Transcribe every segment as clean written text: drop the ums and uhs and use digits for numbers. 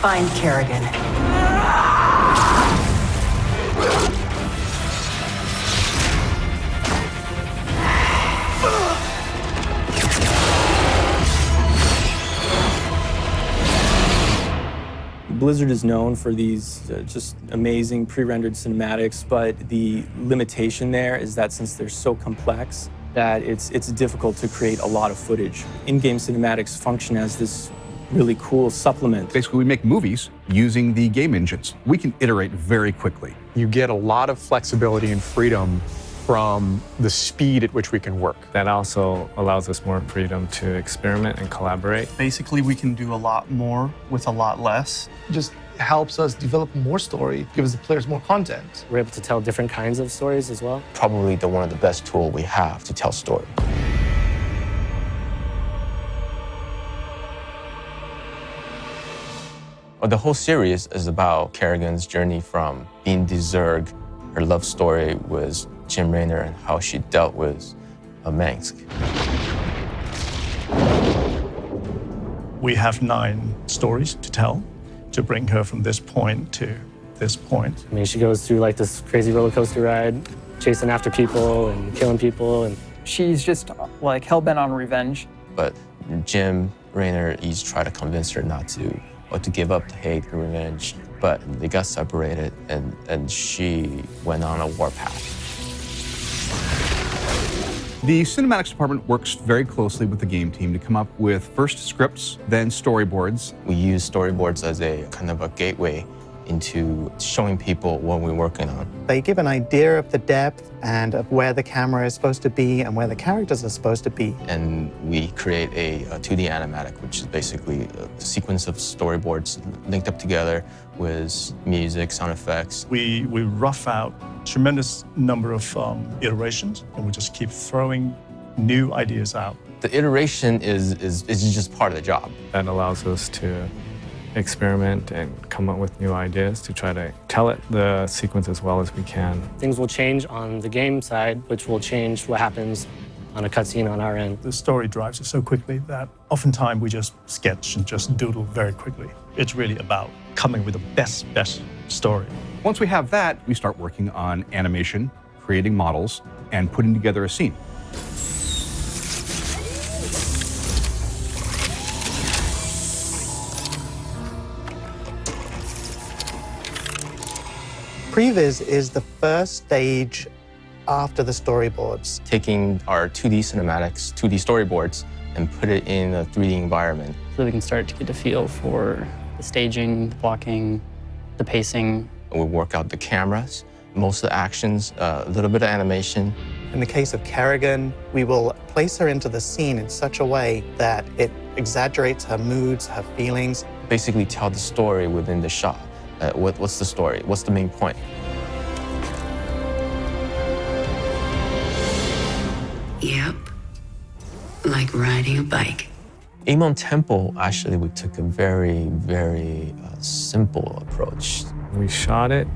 Find Kerrigan. Blizzard is known for these just amazing pre-rendered cinematics, but the limitation there is that since they're so complex, that it's difficult to create a lot of footage. In-game cinematics function as this really cool supplement. Basically, we make movies using the game engines. We can iterate very quickly. You get a lot of flexibility and freedom from the speed at which we can work. That also allows us more freedom to experiment and collaborate. Basically, we can do a lot more with a lot less. Just helps us develop more story, gives the players more content. We're able to tell different kinds of stories as well. Probably one of the best tools we have to tell story. Well, the whole series is about Kerrigan's journey from being the Zerg, her love story with Jim Raynor, and how she dealt with Mengsk. We have 9 stories to tell to bring her from this point to this point. I mean, she goes through like this crazy roller coaster ride, chasing after people and killing people. And she's just like hell-bent on revenge. But Jim Raynor, he's tried to convince her not to, or to give up the hate and revenge. But they got separated, and she went on a warpath. The cinematics department works very closely with the game team to come up with first scripts, then storyboards. We use storyboards as a kind of a gateway into showing people what we're working on. They give an idea of the depth and of where the camera is supposed to be and where the characters are supposed to be. And we create a 2D animatic, which is basically a sequence of storyboards linked up together with music, sound effects. We rough out tremendous number of iterations, and we just keep throwing new ideas out. The iteration is just part of the job. That allows us to experiment and come up with new ideas to try to tell it the sequence as well as we can. things will change on the game side, which will change what happens on a cutscene on our end. The story drives us so quickly that oftentimes we just sketch and just doodle very quickly. It's really about coming with the best story. Once we have that, we start working on animation, creating models, and putting together a scene. Previs is the first stage after the storyboards. Taking our 2D cinematics, 2D storyboards, and put it in a 3D environment. So we can start to get a feel for the staging, the blocking, the pacing. We work out the cameras, most of the actions, a little bit of animation. In the case of Kerrigan, we will place her into the scene in such a way that it exaggerates her moods, her feelings. Basically tell the story within the shot. What's the story? What's the main point? Yep. Like riding a bike. Amon Temple, actually, we took a very simple approach. We shot it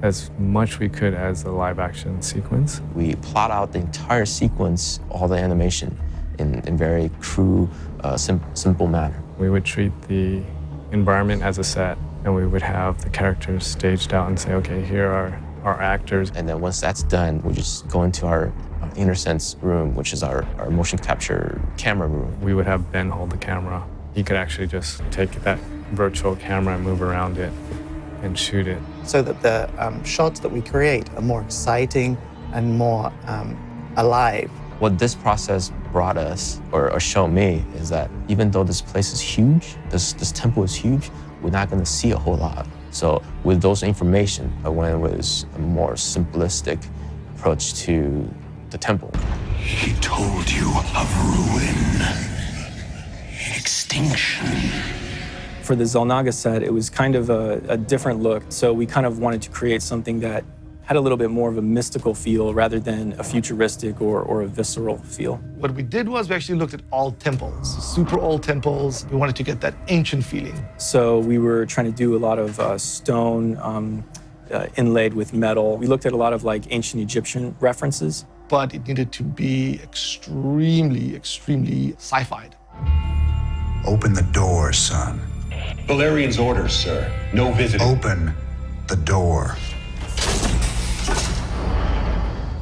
as much we could as a live action sequence. We plot out the entire sequence, all the animation, in very crude, simple manner. We would treat the environment as a set, and we would have the characters staged out and say, okay, here are our actors. And then once that's done, we just go into our InnerSense room, which is our motion capture camera room. We would have Ben hold the camera. He could actually just take that virtual camera and move around it and shoot it. So that the shots that we create are more exciting and more alive. What this process brought us, or showed me, is that even though this place is huge, this temple is huge, we're not going to see a whole lot. So with those information, I went with a more simplistic approach to the temple. He told you of ruin, extinction. For the Xel'Naga set, it was kind of a different look. So we kind of wanted to create something that had a little bit more of a mystical feel rather than a futuristic or a visceral feel. What we did was we actually looked at old temples, super old temples. We wanted to get that ancient feeling. So we were trying to do a lot of stone inlaid with metal. We looked at a lot of like ancient Egyptian references. But it needed to be extremely sci-fi'd. Open the door, son. Valerian's orders, sir. No visiting. Open the door.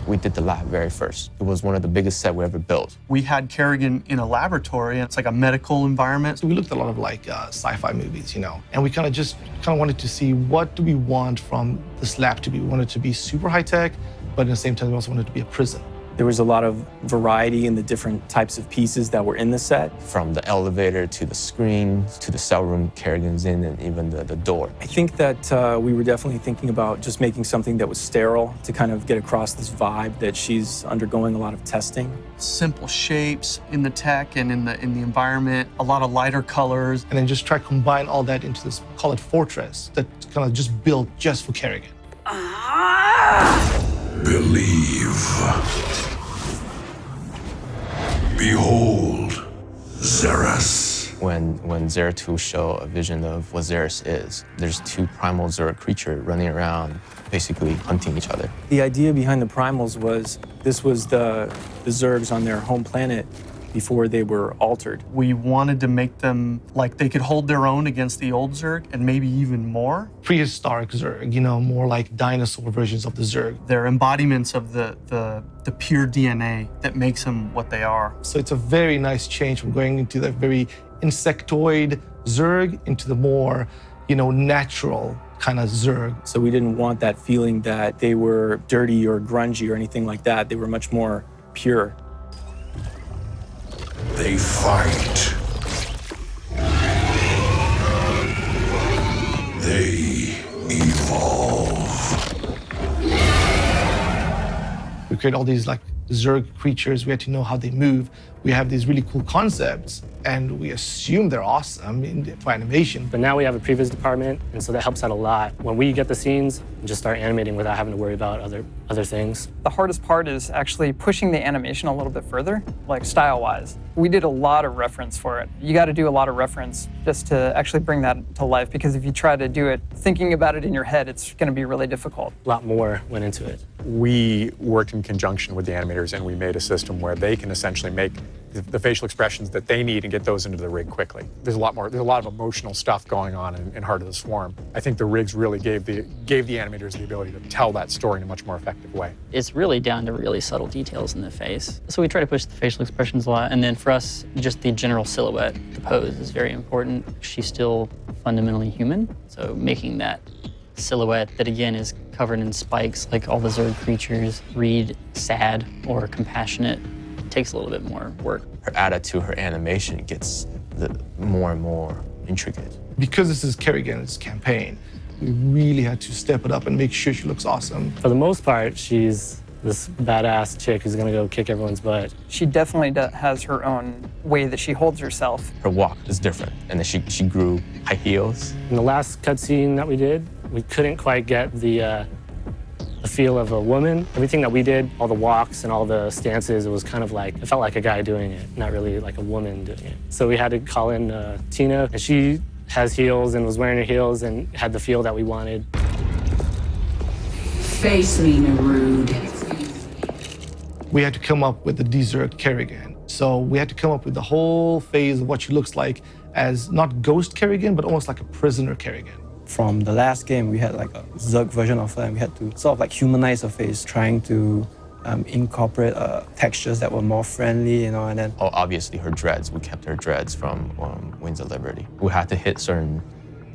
We did the lab very first. It was one of the biggest sets we ever built. We had Kerrigan in a laboratory, and it's like a medical environment. So we looked at a lot of like sci-fi movies, and we kind of wanted to see what do we want from this lab to be. We wanted it to be super high tech, but at the same time, we also wanted it to be a prison. There was a lot of variety in the different types of pieces that were in the set. From the elevator to the screen to the cell room Kerrigan's in, and even the door. I think that we were definitely thinking about just making something that was sterile to kind of get across this vibe that she's undergoing a lot of testing. Simple shapes in the tech and in the environment, a lot of lighter colors. And then just try to combine all that into this, call it fortress, that's kind of just built just for Kerrigan. Believe. Behold, Xeris. When Zeratul show a vision of what Xeris is, there's two primal Zerg creatures running around, basically hunting each other. The idea behind the primals was this was the Zergs on their home planet before they were altered. We wanted to make them like they could hold their own against the old Zerg and maybe even more. Prehistoric Zerg, more like dinosaur versions of the Zerg. They're embodiments of the pure DNA that makes them what they are. So it's a very nice change from going into the very insectoid Zerg into the more, natural kind of Zerg. So we didn't want that feeling that they were dirty or grungy or anything like that. They were much more pure. They fight. They evolve. We create all these like Zerg creatures. We had to know how they move. We have these really cool concepts, and we assume they're awesome for animation. But now we have a previs department, and so that helps out a lot. When we get the scenes, and just start animating without having to worry about other things. The hardest part is actually pushing the animation a little bit further, like style-wise. We did a lot of reference for it. You got to do a lot of reference just to actually bring that to life, because if you try to do it thinking about it in your head, it's going to be really difficult. A lot more went into it. We worked in conjunction with the animators, and we made a system where they can essentially make the facial expressions that they need and get those into the rig quickly. There's a lot of emotional stuff going on in Heart of the Swarm. I think the rigs really gave the animators the ability to tell that story in a much more effective way. It's really down to really subtle details in the face. So we try to push the facial expressions a lot, and then for us, just the general silhouette, the pose is very important. She's still fundamentally human, so making that silhouette that again is covered in spikes like all the Zerg creatures read sad or compassionate takes a little bit more work. Her attitude, her animation gets more and more intricate. Because this is Kerrigan's campaign, we really had to step it up and make sure she looks awesome. For the most part, she's this badass chick who's gonna go kick everyone's butt. She definitely has her own way that she holds herself. Her walk is different, and then she grew high heels. In the last cutscene that we did, we couldn't quite get the feel of a woman. Everything that we did, all the walks and all the stances, it was kind of like, it felt like a guy doing it, not really like a woman doing it. So we had to call in Tina, and she has heels and was wearing her heels and had the feel that we wanted. Face me, Narude. We had to come up with the Zerg Kerrigan. So we had to come up with the whole phase of what she looks like as not ghost Kerrigan, but almost like a prisoner Kerrigan. From the last game, we had like a Zerg version of her, and we had to sort of like humanize her face, trying to incorporate textures that were more friendly, and then... Oh, obviously her dreads. We kept her dreads from Wings of Liberty. We had to hit certain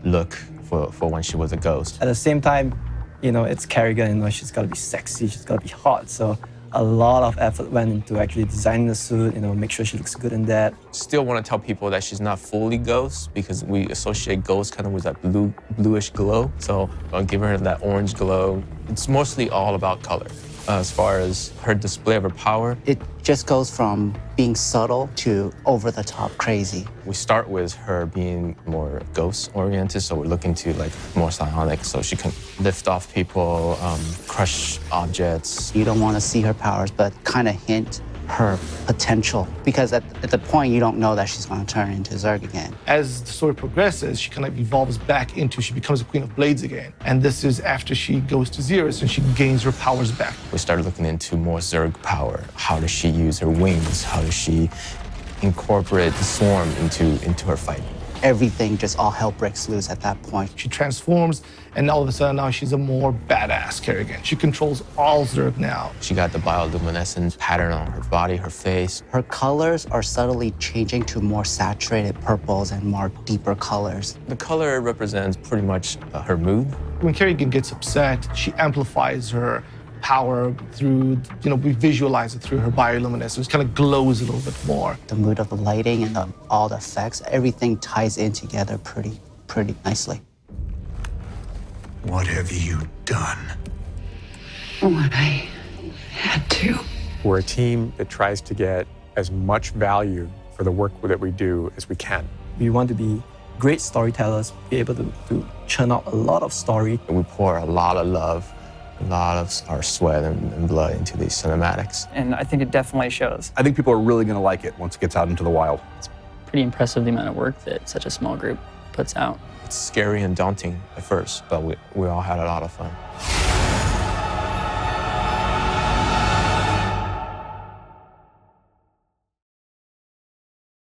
look for when she was a ghost. At the same time, it's Kerrigan, she's got to be sexy, she's got to be hot, so a lot of effort went into actually designing the suit, make sure she looks good in that. Still want to tell people that she's not fully ghost because we associate ghost kind of with that bluish glow. So I'll give her that orange glow. It's mostly all about color. As far as her display of her power, it just goes from being subtle to over-the-top crazy. We start with her being more ghost-oriented, so we're looking to like more psionic, so she can lift off people, crush objects. You don't want to see her powers, but kind of hint her potential, because at the point you don't know that she's going to turn into Zerg again. As the story progresses, she kind of evolves back into, she becomes a Queen of Blades again. And this is after she goes to Xeris and she gains her powers back. We started looking into more Zerg power. How does she use her wings? How does she incorporate the swarm into her fight? everything just all hell breaks loose at that point. She transforms, and all of a sudden now she's a more badass Kerrigan. She controls all Zerg now. She got the bioluminescent pattern on her body, her face. Her colors are subtly changing to more saturated purples and more deeper colors. The color represents pretty much her mood. When Kerrigan gets upset, she amplifies her power through, we visualize it through her bioluminescence. It kind of glows a little bit more. The mood of the lighting and all the effects, everything ties in together pretty nicely. What have you done? What I had to. We're a team that tries to get as much value for the work that we do as we can. We want to be great storytellers, be able to churn out a lot of story. We pour a lot of love, a lot of our sweat and blood into these cinematics. And I think it definitely shows. I think people are really going to like it once it gets out into the wild. It's pretty impressive the amount of work that such a small group puts out. It's scary and daunting at first, but we all had a lot of fun.